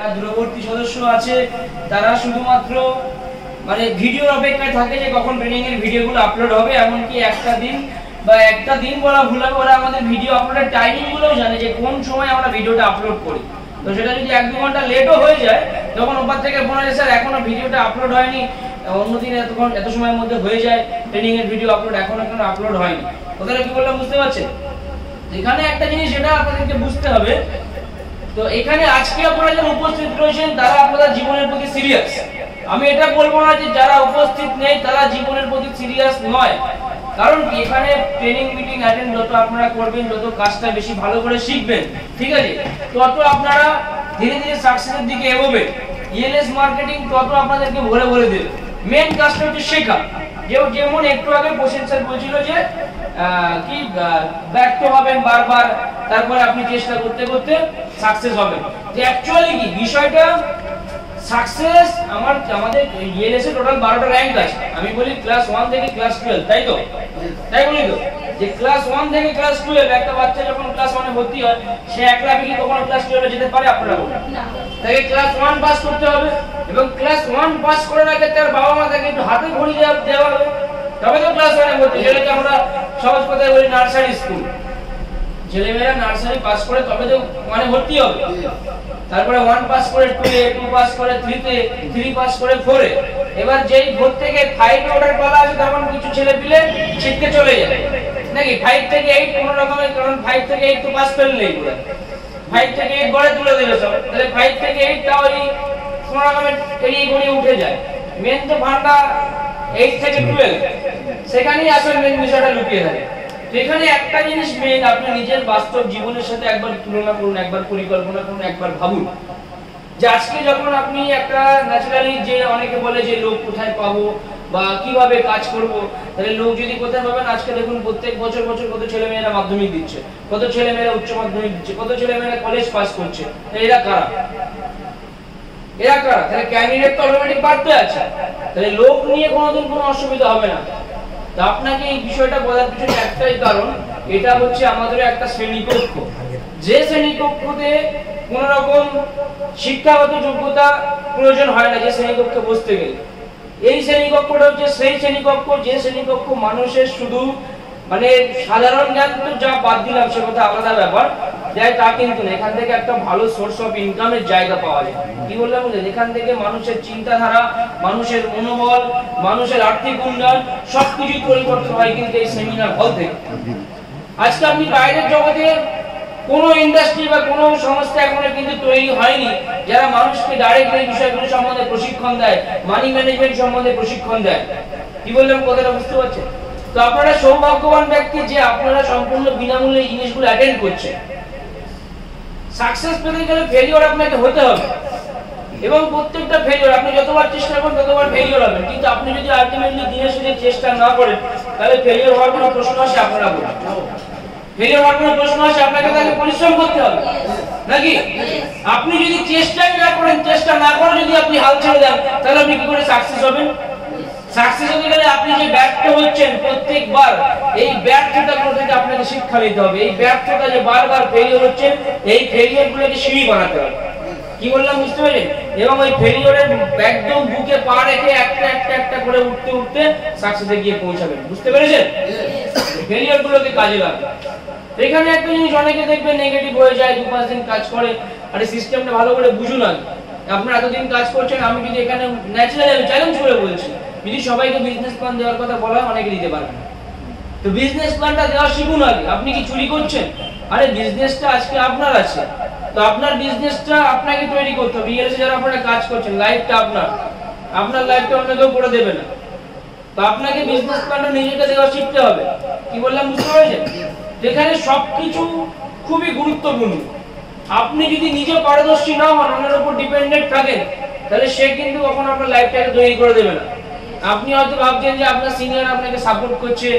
যারা দূরবর্তী সদস্য আছে তারা শুধুমাত্র মানে ভিডিওর অপেক্ষায় থাকে যে কখন ট্রেনিং এর ভিডিওগুলো আপলোড হবে। এমনকি একটা দিন বলা ভুল হবে, ওরা আমাদের ভিডিও আপলোডের টাইমিং গুলোও জানে যে কোন সময় আমরা ভিডিওটা আপলোড করি। তো সেটা যদি 1-2 ঘন্টা লেটও হয়ে যায় তখন ওপার থেকে ফোন আসে, স্যার এখনো ভিডিওটা আপলোড হয়নি, অন্যদিন এত সময়ের মধ্যে হয়ে যায় ট্রেনিং এর ভিডিও আপলোড, এখনো আপলোড হয়নি। কথাটা কি বললাম বুঝতে পারছেন? এখানে একটা জিনিস যেটা আপনাদেরকে বুঝতে হবে, তো এখানে আজকে আপনারা যারা উপস্থিত রয়েছেন তারা আপনাদের জীবনের প্রতি সিরিয়াস। আমি এটা বলবো না যে যারা উপস্থিত নেই তারা জীবনের প্রতি সিরিয়াস নয়, কারণ কি এখানে ট্রেনিং মিটিং অ্যাটেন্ড যত আপনারা করবেন, যত কাজটা বেশি ভালো করে শিখবেন, ঠিক আছে, তত আপনারা ধীরে ধীরে সাকসেসের দিকে এগোবেন। ইএলএস মার্কেটিং তত আপনাদেরকে ভরে ভরে দেবে। মেন কাজটা হচ্ছে শেখা। যেমন একটু আগে প্রসেন স্যার বলছিল যে কি ব্যর্থ হবেন বারবার, তারপরে আপনি চেষ্টা করতে করতে সাকসেস হবেন। যে অ্যাকচুয়ালি কি বিষয়টা সাকসেস আমাদের ইএলএস এ টোটাল 12টা র‍্যাঙ্ক আছে। আমি বলি ক্লাস 1 থেকে ক্লাস 12, তাই তো? তাই বলি তো যে ক্লাস 1 থেকে ক্লাস 12 একটা বাচ্চা যখন ক্লাস 1 এ ভর্তি হয় সে একলা কি কখনো ক্লাস 12 এ যেতে পারে? আপনারা বলুন না। তাকে ক্লাস 1 পাস করতে হবে এবং ক্লাস 1 পাস করার আগে তার বাবা মা তাকে একটু হাতে ঘড়ি দেওয়া হবে, তবে তো ক্লাস 1 এ ভর্তি। যেটাকে আমরা সহজ কথায় বলি নার্সারি স্কুল। ছেলেমেয়েরা নার্সারি পাস করে তবে তো মানে ভর্তি হবে। তারপরে 1 পাস করে 2 এ, 2 পাস করে 3 তে, 3 পাস করে 4 এ। এবার যেই 4 থেকে 5 এ ওঠার পালা আছে তখন কিছু ছেলে পিলে ছিটকে চলে যায় নাকি 5 থেকে 8 কোন রকমের, কারণ 5 থেকে 8 তো পাস ফেল নেই পুরো। 5 থেকে 8 গড়ে তুলে দেবে সব, তাহলে 5 থেকে 8 টা ওই কোন রকমের এড়িয়ে গড়িয়ে উঠে যায়। মেন তো ভান্ডা 8 থেকে 12, সেখানেই আসলে মেন বিষয়টা লুকিয়ে থাকে। এখানে একটা জিনিস মেন, আপনি নিজের বাস্তব জীবনের সাথে একবার তুলনা করুন, একবার পরিকল্পনা করুন, একবার ভাবুন যে আজকে যখন আপনি একটা ন্যাচারালি যে অনেকে বলে যে লোক কোথায় পাবো বা কিভাবে কাজ করব, তাহলে লোক যদি কোথায় পাবেন, আজকে দেখুন প্রত্যেক বছর কত ছেলেমেয়েরা মাধ্যমিক দিচ্ছে, কত ছেলেমেয়েরা উচ্চ মাধ্যমিক দিচ্ছে, কত ছেলেমেয়েরা কলেজ পাস করছে। এরা কারা? তাহলে ক্যান্ডিডেট তো অলরেডি বাড়তে আছে, তাহলে লোক নিয়ে কোনোদিন কোনো অসুবিধা হবে না। তো আপনাকে এই বিষয়টা বলার পিছনে একটাই কারণ, এটা হচ্ছে আমাদের একটা শ্রেণীকক্ষ, যে শ্রেণীকক্ষতে কোন রকম শিক্ষাগত যোগ্যতা প্রয়োজন হয় না যে শ্রেণীকক্ষে বসতে গেলে। এই শ্রেণীকক্ষটা হচ্ছে সেই শ্রেণীকক্ষ যে শ্রেণীকক্ষ মানুষের শুধু মানে সাধারণ জ্ঞান তো যা বাদ দিলাম সে কথা আলাদা ব্যাপার, যাই তা কিন্তু না, এখান থেকে একটা ভালো সোর্স অফ ইনকামের জায়গা পাওয়া যায়। কি বললাম বুঝলেন? এখান থেকে মানুষের চিন্তাধারা, মানুষের মনোবল, মানুষের আর্থিক উন্নয়ন সবকিছু পরিবর্তন হয় কিন্তু এই সেমিনার হল থেকে। আজকে আপনি বাইরের জগতে কোনো ইন্ডাস্ট্রি বা কোনো সংস্থা এখনো কিন্তু তৈরি হয়নি যারা মানুষকে ডাইরেক্ট এই বিষয়গুলো সম্বন্ধে প্রশিক্ষণ দেয়, মানি ম্যানেজমেন্ট সম্বন্ধে প্রশিক্ষণ দেয়। কি বললাম কথাটা বুঝতে পারছেন? তো আপনারা সৌভাগ্যবান ব্যক্তি যে আপনারা সম্পূর্ণ বিনামূল্যে এই জিনিসগুলো অ্যাটেন্ড করছেন। সাকসেস পেতে গেলে ফেলিওর আপনাকে হতে হবে এবং প্রত্যেকটা ফেলিওর আপনি যতবার চেষ্টা করবেন ততবার ফেলিওর হবেন, কিন্তু আপনি যদি আলটিমেটলি দিনের শেষে চেষ্টা না করেন তাহলে ফেলিওর হওয়ার কোনো প্রশ্ন আসে? আপনারা বলুন, ফেলিওর হওয়ার কোনো প্রশ্ন আসে? আপনাকে তাকে পরিশ্রম করতে হবে নাকি? আপনি যদি চেষ্টাই না করেন, চেষ্টা না করে যদি আপনি হাল ছেড়ে দেন তাহলে আপনি কি করে সাকসেস হবেন? সাকসেস হতে গেলে আপনি যে ব্যর্থ হচ্ছেন প্রত্যেকবার, এই ব্যর্থতাগুলো থেকে আপনাকে শিক্ষা নিতে হবে। এই ব্যর্থতা যে বারবার ফেলিওর হচ্ছে, এই ফেলিওরগুলোকে সিঁড়ি বানাতে হবে। কি বললাম বুঝতে পারলেন? এবং ওই ফেলিওরের একদম বুকে পা রেখে একটা করে উঠতে উঠতে সাকসেসে গিয়ে পৌঁছাবেন। বুঝতে পেরেছেন? ফেলিওরগুলোকে কাজে লাগান। এখানে একটা জিনিস অনেকে দেখবে নেগেটিভ হয়ে যায়, 2-5 দিন কাজ করে, আরে সিস্টেমটা ভালো করে বুঝুন। আপনারা এতদিন কাজ করছেন, আমি যদি এখানে ন্যাচারালি চ্যালেঞ্জ করে বলছি, যদি সবাইকে বিজনেস প্ল্যান দেওয়ার কথা বলা হয় অনেকে দিতে পারবে না। তো বিজনেস প্ল্যানটা দেওয়া শিখুন আগে। আপনি কি চুরি করছেন? আরে বিজনেসটা আজকে আপনার আছে, তো আপনার বিজনেসটা আপনাকে তৈরি করতে হবে। ইএলএসে যারা আপনারা কাজ করছেন, লাইফটা আপনার লাইফটা অন্য কেউ করে দেবে না। তো আপনাকে বিজনেস প্ল্যানটা নিজেকে দেওয়া শিখতে হবে। কি বললাম বুঝতে পেরেছেন? যেখানে সবকিছু খুবই গুরুত্বপূর্ণ। আপনি যদি নিজে পারদর্শী না হন, অন্যের উপর ডিপেন্ডেন্ট থাকেন, তাহলে সে কিন্তু কখনো আপনার লাইফটাকে তৈরি করে দেবে না। আপনি হয়তো ভাবছেন যে আপনার সিনিয়র আপনাকে সাপোর্ট করছে,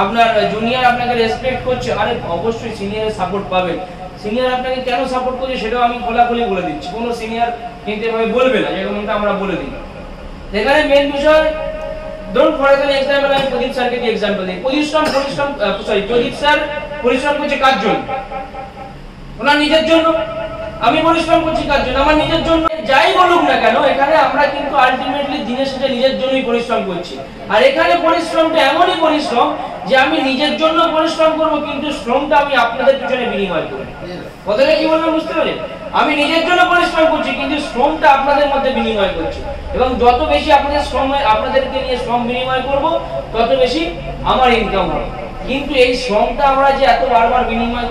আপনার জুনিয়র আপনাকে রেসপেক্ট করছে। আরে অবশ্যই সিনিয়রের সাপোর্ট পাবেন। সিনিয়র আপনাকে কেন সাপোর্ট করছে সেটাও আমি খোলাখুলি বলে দিচ্ছি। কোনো সিনিয়র কিন্তু এভাবে বলবে না যেরকমটা আমরা বলে দিই। এখানে মেন বিষয়, ধরুন ফর এক্সাম্পল আমি প্রদীপ স্যারকে দিয়ে এক্সাম্পল দিই। প্রদীপ স্যার পরিশ্রম করছে কার জন্য? ওনার নিজের জন্য। আমি পরিশ্রম করছি কার জন্য? আমার নিজের জন্য। যাই বলুক না কেন, এখানে আমরা কিন্তু আলটিমেটলি দিনের শেষে নিজের জন্যই পরিশ্রম করছি। আর এখানে পরিশ্রমটা এমনই পরিশ্রম যে আমি নিজের জন্য পরিশ্রম করব, কিন্তু শ্রমটা আমি আপনাদের পিছনে বিনিময় করব। কথাটা কি বলবেন বুঝতে পারলেন? আমি নিজের জন্য পরিশ্রম করছি, কিন্তু শ্রমটা আপনাদের মধ্যে বিনিময় করছি, এবং যত বেশি আপনাদের আপনাদেরকে নিয়ে শ্রম বিনিময় করব, তত বেশি আমার ইনকাম হবে। কিন্তু এই শ্রমটা আমরা যে এত বারবার বিনিময়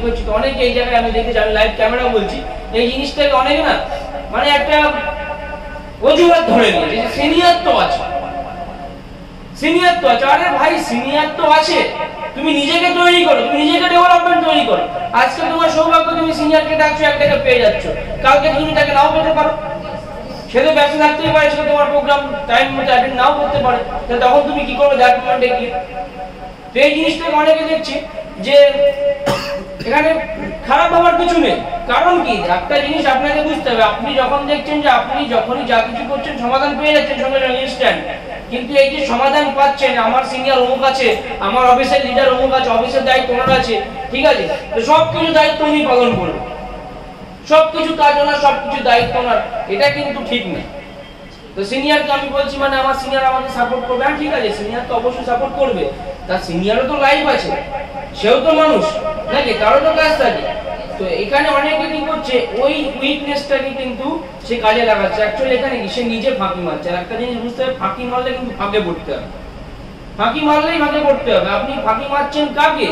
করছি, তো অনেকে এই জায়গায় আমি দেখেছি, আমি লাইভ ক্যামেরা বলছি, এই জিনিসটাকে অনেক না মানে একটা অজুহাত ধরে নিয়েছে যে সিনিয়র তো আছে। আরে ভাই, সিনিয়র তো আছে, তুমি নিজেকে তৈরি করো, তুমি নিজেকে ডেভেলপমেন্ট তৈরি করো। আজকে তোমার সৌভাগ্য, তুমি সিনিয়রকে ডাকছো, একটাকে পেয়ে যাচ্ছ, কালকে তুমি তাকে নাও পেতে পারো। সে তো ব্যস্ত থাকতেই পারে, সে তোমার প্রোগ্রাম টাইম মতো অ্যাটেন্ড নাও করতে পারে, তখন তুমি কি করবে দ্যাট মোমেন্টে গিয়ে? তো এই জিনিসটাকে অনেকে দেখছি যে এখানে খারাপ হওয়ার কিছু নেই। কারণ কি, একটা জিনিস আপনাকে বুঝতে হবে, আপনি যখন দেখছেন যে আপনি যখনই যা কিছু করছেন সমাধান পেয়ে যাচ্ছেন সঙ্গে সঙ্গে ইনস্ট্যান্ট, কিন্তু এই যে সমাধান পাচ্ছেন, আমার সিনিয়র অমুক আছে, আমার অফিসের লিডার অমুক আছে, অফিসের দায়িত্ব ওনার আছে, ঠিক আছে, তো সবকিছু দায়িত্ব উনি পালন করবেন, সবকিছু কাজ ওনার, সবকিছু দায়িত্ব ওনার, এটা কিন্তু ঠিক না। তো সিনিয়রকে আমি বলছি মানে আমার সিনিয়র আমাকে সাপোর্ট করবে, হ্যাঁ ঠিক আছে, সিনিয়র তো অবশ্যই সাপোর্ট করবে, তার সিনিয়রও তো লাইফ আছে, সেও তো মানুষ নাকি, তারও তো কাজ থাকে। তো এখানে অনেকে কি করছে, ওই উইকনেসটাকে কিন্তু সে কাজে লাগাচ্ছে। অ্যাকচুয়ালি এখানে কি, সে নিজে ফাঁকি মারছে। একটা জিনিস বুঝতে হবে, ফাঁকি মারলে কিন্তু ফাঁকে পড়তে হবে, ফাঁকি মারলেই ফাঁকে পড়তে হবে। আপনি ফাঁকি মারছেন কাকে?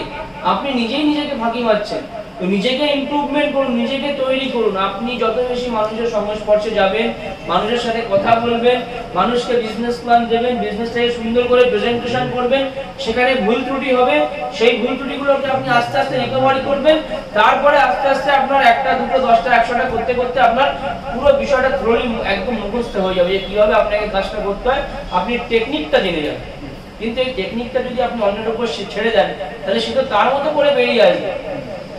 আপনি নিজেই নিজেকে ফাঁকি মারছেন। তো নিজেকে ইমপ্রুভমেন্ট করুন, নিজেকে তৈরি করুন। আপনি যত বেশি মানুষের সংস্পর্শে যাবেন, মানুষের সাথে কথা বলবেন, মানুষকে বিজনেস প্ল্যান দেবেন, বিজনেসটাকে সুন্দর করে প্রেজেন্টেশন করবেন, সেখানে ভুল ত্রুটি হবে, সেই ভুল ত্রুটিগুলোকে আপনি আস্তে আস্তে রিকভারি করবেন। তারপরে আস্তে আস্তে আপনার একটা, দুটো, 10টা, 100টা করতে করতে আপনার পুরো বিষয়টা থ্রোলি একদম মুখস্থ হয়ে যাবে যে কিভাবে আপনাকে কাজটা করতে হয়, আপনি টেকনিকটা জেনে যাবেন। কিন্তু এই টেকনিকটা যদি আপনি অন্যের উপর ছেড়ে দেন, তাহলে সে তো তার মতো করে বেরিয়ে আসবে।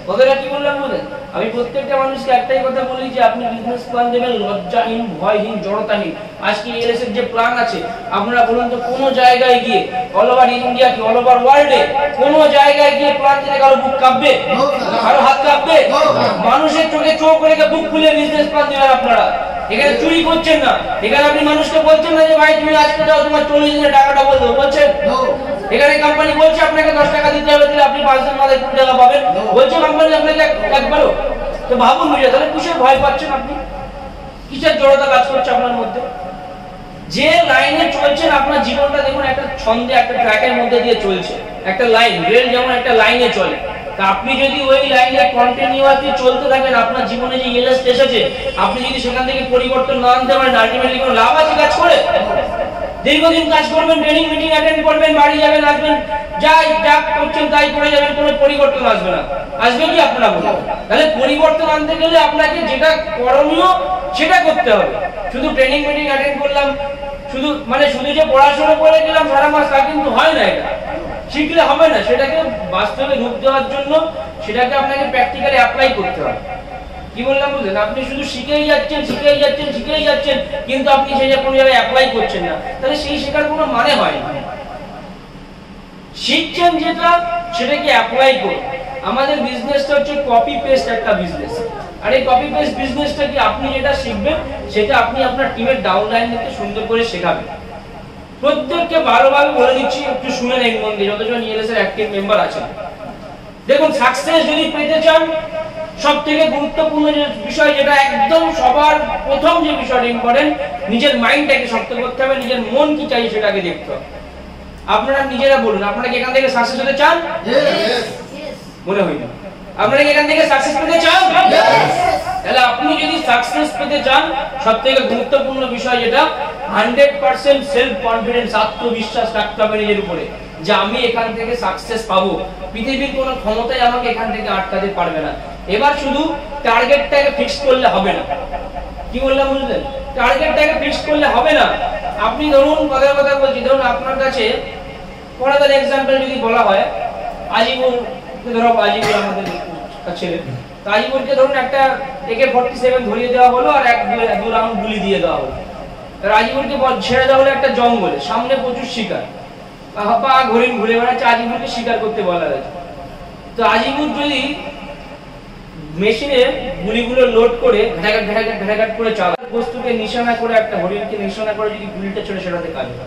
কথাটা কি বললাম বলেন? আমি প্রত্যেকটা মানুষকে একটাই কথা বলি যে আপনি বিজনেস প্ল্যান দেবেন লজ্জাহীন, ভয়হীন, জড়তাহীন। আজকে এলএস এর যে প্ল্যান আছে, আপনারা বলুন তো কোন জায়গায় গিয়ে, অল ওভার ইন্ডিয়া কি অল ওভার ওয়ার্ল্ডে কোন জায়গায় গিয়ে প্ল্যান দিলে কারো বুক কাঁপবে, কারো হাত কাঁপবে? মানুষের চোখে চোখ রেখে বুক খুলে বিজনেস প্ল্যান দিবেন আপনারা। এখানে চুরি করছেন না, এখানে আপনি মানুষকে বলছেন না যে ভাই তুমি আজকে দাও, তোমার 40 দিনের টাকাটা বলবো, বলছেন? এখানে কোম্পানি বলছে আপনাকে 10 টাকা দিতে হবে, দিলে আপনি 5 দিন মাথায় 20 টাকা পাবেন, বলছে কোম্পানি আপনাকে একবারও। তো ভাবুন বুঝে, তাহলে কিসের ভয় পাচ্ছেন আপনি? কিসের জড়তা কাজ করছে আপনার মধ্যে? যে লাইনে চলছেন আপনার জীবনটা দেখুন একটা ছন্দে, একটা ট্র্যাকের মধ্যে দিয়ে চলছে, একটা লাইন, রেল যেমন একটা লাইনে চলে। তা আপনি যদি ওই লাইনে কন্টিনিউয়াসলি চলতে থাকেন, আপনার জীবনে যে ইএলএস এসেছে, আপনি যদি সেখান থেকে পরিবর্তন না আনতে পারেন, আলটিমেটলি কোনো লাভ আছে কাজ করে? দীর্ঘদিন কাজ করবেন, ট্রেনিং মিটিং অ্যাটেন্ড করবেন, বাড়ি যাবেন, আসবেন, যা করছেন তাই করে যাবেন, কোনো পরিবর্তন আসবে না। আসবে কি আপনারা বলুন? তাহলে পরিবর্তন আনতে গেলে আপনাকে যেটা করণীয় সেটা করতে হবে। শুধু ট্রেনিং মিটিং অ্যাটেন্ড করলাম, শুধু যে পড়াশোনা করে গেলাম সারা মাস, তা কিন্তু হয় না। এটা শিখলে হবে না, সেটাকে বাস্তবে রূপ দেওয়ার জন্য সেটাকে আপনাকে প্র্যাকটিক্যালি অ্যাপ্লাই করতে হবে। কি বললাম বুঝলেন? আপনি শুধু শিখেই যাচ্ছেন, কিন্তু আপনি সেটা কোনো জায়গায় অ্যাপ্লাই করছেন না, তাহলে সেই শেখার কোনো মানে হয় না। শিখছেন যেটা, সেটাকে অ্যাপ্লাই করুন। আমাদের বিজনেসটা হচ্ছে কপি পেস্ট একটা বিজনেস। আর এই কপি পেস্ট বিজনেসটা কি, আপনি যেটা শিখবেন সেটা আপনি আপনার টিমের ডাউনলাইনকে সুন্দর করে শেখাবেন। প্রত্যেককে ভালোভাবে বলে দিচ্ছি, একটু শুনে নেন মন দিয়ে, যতজন ইএলএস এর অ্যাক্টিভ মেম্বার আছেন। দেখুন, সাকসেস যদি পেতে চান, সবথেকে গুরুত্বপূর্ণ যে বিষয়, যেটা একদম সবার প্রথম যে বিষয়টা ইম্পর্টেন্ট, নিজের মাইন্ডটাকে শক্ত করতে হবে, নিজের মন কি চাই সেটাকে দেখতে হবে। আপনারা নিজেরা বলুন, আপনারা কি এখান থেকে সাকসেস হতে চান? মনে হয় না। আপনারা কি এখান থেকে সাকসেস পেতে চান? তাহলে আপনি যদি সাকসেস পেতে চান, সবথেকে গুরুত্বপূর্ণ বিষয় যেটা, 100% সেলফ কনফিডেন্স, আত্মবিশ্বাস রাখতে হবে নিজের উপরে, যে আমি এখান থেকে সাকসেস পাবো, পৃথিবীর কোনো ক্ষমতাই আমাকে এখান থেকে আটকাতে পারবে না। এবার শুধু টার্গেটটাকে ফিক্স করলে হবে না। কি বললাম বুঝলেন? টার্গেটটাকে ফিক্স করলে হবে না। আপনি ধরুন, কথার কথা বলছি, ধরুন আপনার কাছে পড়াদার এক্সাম্পল যদি বলা হয়, আজিবুর, ধরো আজিবুর আমাদের ছেলে, তো আজিবুরকে ধরুন একটা AK-47 ধরিয়ে দেওয়া হলো, আর দু রাউন্ড গুলি দিয়ে দেওয়া হলো। আজিবুরকে ছেড়ে দেওয়া হলো একটা জঙ্গলে, সামনে প্রচুর শিকার, পা হরিণ ঘুরে বেড়াচ্ছে, আজিবুরকে শিকার করতে বলা হয়েছে। তো আজিবুর যদি মেশিনে গুলিগুলো লোড করে ঘাটাঘাট করে চালা বস্তুকে নিশানা করে একটা হরিণকে নিশানা করে যদি গুলিটা ছোড়ে সেটাতে কাজ হবে,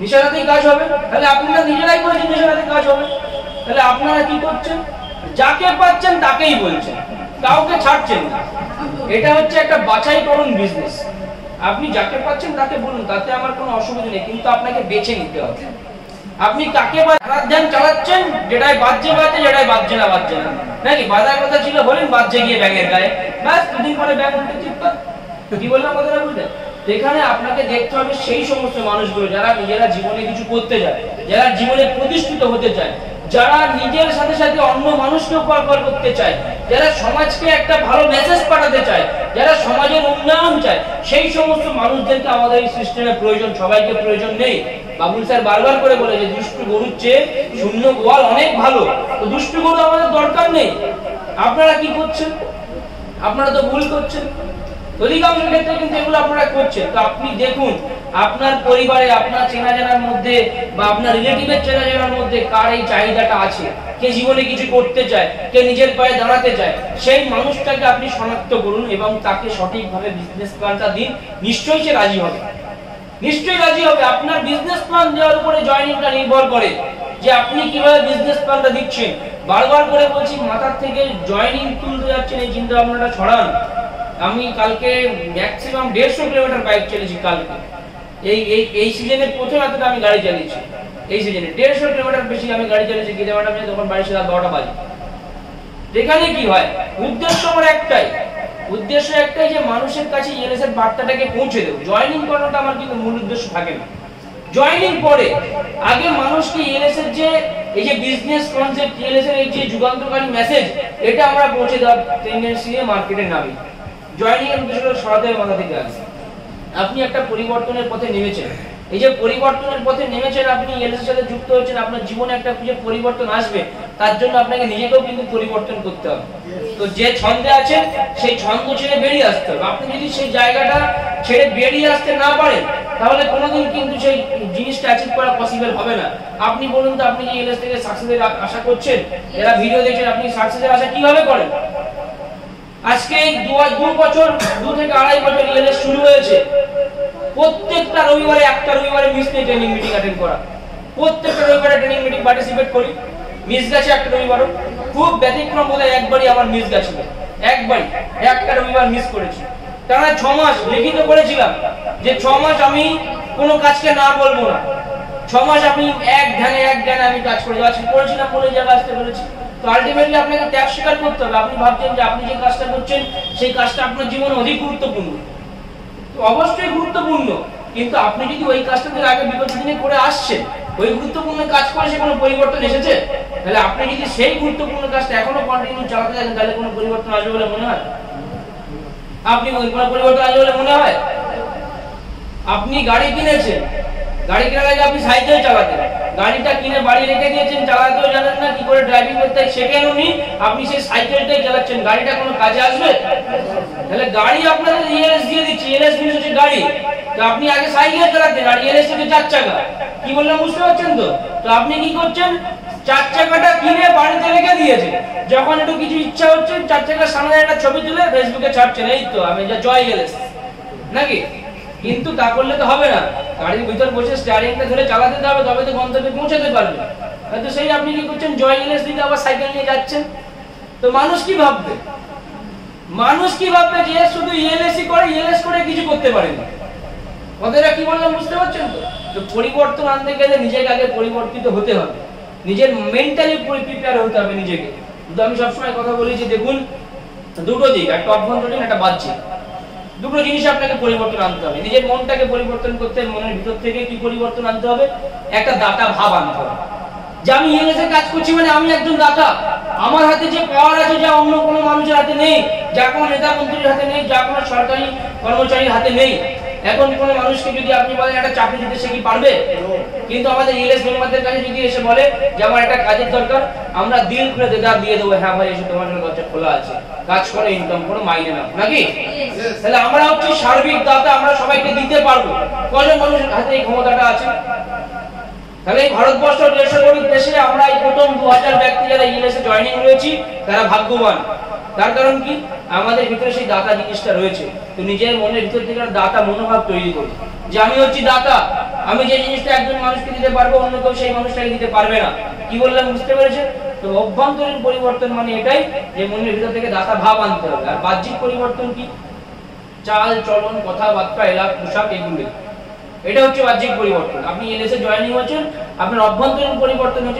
নিশানাতেই কাজ হবে। তাহলে আপনারা নিজেরাই বলছেন নিশানাতে কাজ হবে, তাহলে আপনারা কি করছেন? যাকে পাচ্ছেন তাকেই বলছেন, কাউকে ছাড়ছেন না। এটা হচ্ছে একটা বাছাইকরণ বিজনেস। আপনি যাকে পাচ্ছেন তাকে বলুন, তাতে আমার কোনো অসুবিধা নেই, কিন্তু আপনাকে বেছে নিতে হবে। আপনি কাকে ধ্যান চালাচ্ছেন, যেটাই বাজছে বাজছে, যেটাই বাজছে না বাজছে না, নাকি বাজার কথা ছিল বলেন বাজছে গিয়ে ব্যাঙের গায়ে, ব্যাস দুদিন পরে ব্যাঙ উল্টে চিৎকার। কি বললাম কথাটা বুঝলেন? এখানে আপনাকে দেখতে হবে সেই সমস্ত মানুষগুলো যারা নিজেরা জীবনে কিছু করতে চায়, যারা জীবনে প্রতিষ্ঠিত হতে চায়, যারা নিজের সাথে সাথে অন্য মানুষকে উপকার করতে চায়, যারা সমাজকে একটা ভালো মেসেজ পাঠাতে চায়, যারা সমাজের উন্নয়ন চায়, সেই সমস্ত মানুষদেরকে আমাদের এই সিস্টেমে প্রয়োজন। সবাইকে প্রয়োজন নেই। বাবুল স্যার বারবার করে বলে যে দুষ্টু গরুর চেয়ে শূন্য গোয়াল অনেক ভালো, তো দুষ্টু গরু আমাদের দরকার নেই। আপনারা কি করছেন? আপনারা তো ভুল করছেন, অধিকাংশ ক্ষেত্রে কিন্তু এগুলো আপনারা করছেন। তো আপনি দেখুন আপনার পরিবারে, আপনার চেনা জানার মধ্যে বা আপনার রিলেটিভের চেনা জানার মধ্যে কার এই চাহিদাটা আছে, কে জীবনে কিছু করতে চায়, কে নিজের পায়ে দাঁড়াতে চায়, সেই মানুষটাকে আপনি শনাক্ত করুন এবং তাকে সঠিকভাবে বিজনেস প্ল্যানটা দিন। নিশ্চয়ই সে রাজি হবে, নিশ্চয়ই রাজি হবে। আপনার বিজনেস প্ল্যান দেওয়ার উপরে জয়েনিংটা নির্ভর করে যে আপনি কিভাবে বিজনেস প্ল্যানটা দিচ্ছেন। বারবার করে বলছি, মাথার থেকে জয়েনিং তুলতে যাচ্ছেন এই চিন্তা ভাবনাটা ছড়ান। আমি কালকে ম্যাক্সিমাম 150 কিলোমিটার বাইক চালিয়েছি। কালকে এই সিজনের প্রথম এতটা আমি গাড়ি চালিয়েছি। এই সিজনে 150 কিলোমিটার বেশি আমি গাড়ি চালিয়েছি। গিয়ে ম্যাডাম তখন বাড়ি এসে রাত 12টা বাজে। যেখানে কি হয়, উদ্দেশ্য আমার একটাই, উদ্দেশ্য একটাই যে মানুষের কাছে ইএলএস এর বার্তাটাকে পৌঁছে দেব। জয়েনিং করাটা আমার কিন্তু মূল উদ্দেশ্য থাকে না। জয়েনিং পরে আগে মানুষকে ইএলএস এর যে এই যে বিজনেস কনসেপ্ট, ইএলএস এর এই যে যুগান্তকারী মেসেজ, এটা আমরা পৌঁছে দেওয়ার টেন্ডেন্সি নিয়ে মার্কেটে নামি। জয়েনিং এর উদ্দেশ্যটা সরাতে হবে মাথা থেকে আগে। আপনি একটা পরিবর্তনের পথে নেমেছেন, এই যে পরিবর্তনের পথে নেমেছেন, আপনি ইএলএস এর সাথে যুক্ত হয়েছেন, আপনার জীবনে একটা যে পরিবর্তন আসবে তার জন্য আপনাকে নিজেকেও কিন্তু পরিবর্তন করতে হবে। তো যে ছন্দে আছেন সেই ছন্দ ছেড়ে বেরিয়ে আসতে হবে। আপনি যদি সেই জায়গাটা ছেড়ে বেরিয়ে আসতে না পারেন তাহলে কোনোদিন কিন্তু সেই জিনিসটা অ্যাচিভ করা পসিবল হবে না। আপনি বলুন তো, আপনি যে ইএলএস থেকে সাকসেসের আশা করছেন, যারা ভিডিও দেখছেন, আপনি সাকসেসের আশা কিভাবে করেন? আজকে এই 2 বছর, 2 থেকে 2.5 বছর ইএলএস শুরু হয়েছে, প্রত্যেকটা রবিবারে একটা রবিবারে মিস নেই ট্রেনিং মিটিং অ্যাটেন্ড করা। প্রত্যেকটা রবিবারে ট্রেনিং মিটিং পার্টিসিপেট করি। মিস গেছে একটা রবিবারও, খুব ব্যতিক্রম বোধহয় একবারই আমার মিস গেছিল, একবারই একটা রবিবার মিস করেছি। কারণ 6 মাস লিখিত করেছিলাম যে 6 মাস আমি কোনো কাজকে না বলবো না। 6 মাস আমি এক ধ্যানে আমি কাজ করেছিলাম বলে জায়গা আসতে পেরেছি। তো আলটিমেটলি আপনাকে ত্যাগ স্বীকার করতে হবে। আপনি ভাবছেন যে আপনি যে কাজটা করছেন সেই কাজটা আপনার জীবনে অধিক গুরুত্বপূর্ণ, তো অবশ্যই গুরুত্বপূর্ণ, কিন্তু আপনি যদি ওই কাজটা থেকে আগে বিগত দিনে করে আসছেন, ওই গুরুত্বপূর্ণ কাজ করে সে কোনো পরিবর্তন এসেছে? তাহলে আপনি যদি সেই গুরুত্বপূর্ণ কাজটা এখনো কন্টিনিউ চালাতে থাকেন তাহলে কোনো পরিবর্তন আসবে বলে মনে হয়? আপনি কোনো পরিবর্তন আসবে বলে মনে হয়? আপনি গাড়ি কিনেছেন, গাড়ি কেনার আগে আপনি সাইকেল চালাতেন, গাড়িটা কিনে বাড়ি রেখে দিয়েছেন, চালাতেও জানেন না, কি করে ড্রাইভিং করতে শেখেননি, আপনি সেই সাইকেলটাই চালাচ্ছেন, গাড়িটা কোনো কাজে আসবে? তাহলে গাড়ি আপনাদের ইএলএস দিয়ে দিচ্ছে, ইএলএস মানে হচ্ছে গাড়ি। তো আপনি আগে সাইকেল চালাতেন আর ইএলএস থেকে 4 চাকা। কি বললাম বুঝতে পারছেন তো? তো আপনি কি করছেন, 4 চাকাটা কিনে বাড়িতে রেখে দিয়েছেন, যখন একটু কিছু ইচ্ছা হচ্ছে 4 চাকার সামনে একটা ছবি তুলে ফেসবুকে ছাড়ছেন, এই তো আমি যা জয় ইএলএস, নাকি? কিন্তু তা করলে তো হবে না, গাড়ির ভিতর বসে স্টিয়ারিংটা ধরে চালাতে হবে, তবে তো গন্তব্যে পৌঁছাতে পারবে। হয়তো সেই আপনি কি করছেন, জয় ইএলএস দিতে আবার সাইকেল নিয়ে যাচ্ছেন। তো মানুষ কি ভাববে? মানুষ কি ভাববে যে শুধু ইএলএসই করে, ইএলএস করে কিছু করতে পারে না। কথাটা কি বললাম বুঝতে পারছেন তো? তো পরিবর্তন আনতে গেলে নিজেকে আগে পরিবর্তিত হতে হবে, নিজের মেন্টালি প্রিপেয়ার হতে হবে নিজেকে। কিন্তু আমি সবসময় কথা বলি যে দেখুন, দুটো দিক, একটা অভ্যন্তরীণ একটা বাহ্যিক, দুটো জিনিস আপনাকে পরিবর্তন আনতে হবে। নিজের মনটাকে পরিবর্তন করতে মনের ভিতর থেকে কি পরিবর্তন আনতে হবে? একটা দাতা ভাব আনতে হবে যে আমি ইএলএস এ কাজ করছি মানে আমি একজন দাতা। আমার হাতে যে পাওয়ার আছে যা অন্য কোনো মানুষের হাতে নেই, যা কোনো নেতা মন্ত্রীর হাতে নেই, যা কোনো সরকারি কর্মচারীর হাতে নেই। এখন কোনো মানুষকে যদি আপনি বলেন একটা চাকরি দিতে, সে কি পারবে? কিন্তু আমাদের ইএলএস মেম্বারদের কাছে যদি এসে বলে যে আমার একটা কাজের দরকার, আমরা দিল খুলে দিয়ে দেবো, হ্যাঁ ভাই এসে তোমার জন্য দরজা খোলা আছে, কাজ করে, ইনকাম করো, মাইনে নাও, নাকি? তাহলে আমরা হচ্ছে সার্বিক দাতা, আমরা সবাইকে দিতে পারবো। কজন মানুষের হাতে এই ক্ষমতাটা আছে? তাহলে এই ভারতবর্ষ 150 কোটি দেশে আমরা এই প্রথম 2000 ব্যক্তি যারা ইএলএসএ জয়েনিং রয়েছি তারা ভাগ্যবান। তার কারণ কি, আমাদের ভিতরে সেই দাতা জিনিসটা রয়েছে। তো নিজের মনের ভিতর থেকে দাতা মনোভাব তৈরি করি যে আমি হচ্ছি দাতা, আমি যে জিনিসটা একজন মানুষকে দিতে পারবো অন্য কেউ সেই মানুষটাকে দিতে পারবে না। কি বললাম বুঝতে পেরেছেন? তো অভ্যন্তরীণ পরিবর্তন মানে এটাই যে মনের ভিতর থেকে দাতা ভাব আনতে হবে। আর বাহ্যিক পরিবর্তন কি? চাল চলন, কথাবার্তা, এলাকা, পোশাক, এগুলো। এটা হচ্ছে বাহ্যিক পরিবর্তন। আপনি ইএলএসএ জয়েনিং হচ্ছেন, আপনার অভ্যন্তরীণ পরিবর্তন হচ্ছে